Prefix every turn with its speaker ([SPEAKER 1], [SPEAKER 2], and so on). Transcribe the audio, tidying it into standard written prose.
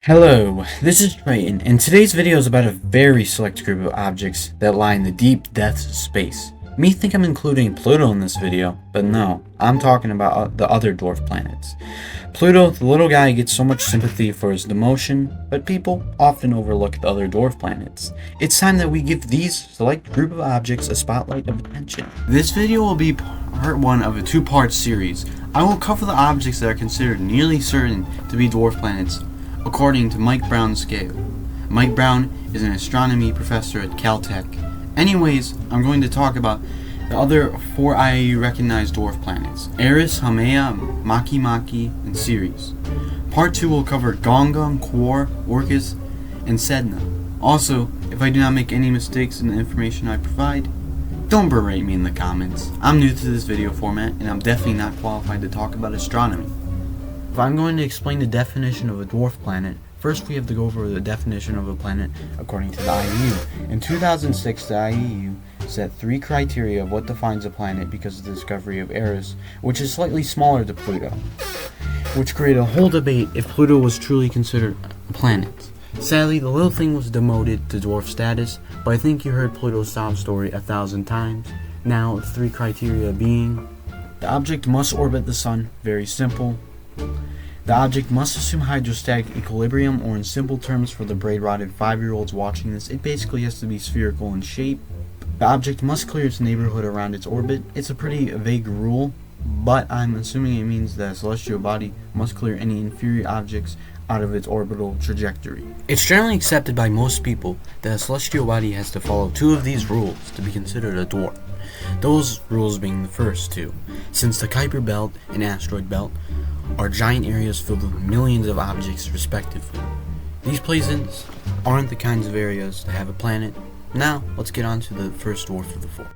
[SPEAKER 1] Hello, this is Triton, and today's video is about a very select group of objects that lie in the deep depths of space. You may think I'm including Pluto in this video, but no, I'm talking about the other dwarf planets. Pluto, the little guy, gets so much sympathy for his demotion, but people often overlook the other dwarf planets. It's time that we give these select group of objects a spotlight of attention. This video will be part one of a two-part series. I will cover the objects that are considered nearly certain to be dwarf planets according to Mike Brown's scale. Mike Brown is an astronomy professor at Caltech. Anyways, I'm going to talk about the other 4 IAU recognized dwarf planets: Eris, Haumea, Makemake, and Ceres. Part 2 will cover Gongon, Quor, Orcus, and Sedna. Also, if I do not make any mistakes in the information I provide, don't berate me in the comments. I'm new to this video format, and I'm definitely not qualified to talk about astronomy. If I'm going to explain the definition of a dwarf planet, first we have to go over the definition of a planet according to the IAU. In 2006, the IAU set 3 criteria of what defines a planet because of the discovery of Eris, which is slightly smaller than Pluto, which created a whole debate if Pluto was truly considered a planet. Sadly, the little thing was demoted to dwarf status, but I think you heard Pluto's sob story 1,000 times. Now, the 3 criteria being: the object must orbit the sun, very simple. The object must assume hydrostatic equilibrium, or in simple terms for the brain-rotted 5-year-olds watching this, it basically has to be spherical in shape. The object must clear its neighborhood around its orbit. It's a pretty vague rule, but I'm assuming it means that a celestial body must clear any inferior objects out of its orbital trajectory. It's generally accepted by most people that a celestial body has to follow 2 of these rules to be considered a dwarf. Those rules being the first 2, since the Kuiper Belt and Asteroid Belt are giant areas filled with millions of objects respectively. These places aren't the kinds of areas to have a planet. Now, let's get on to the first dwarf of the 4.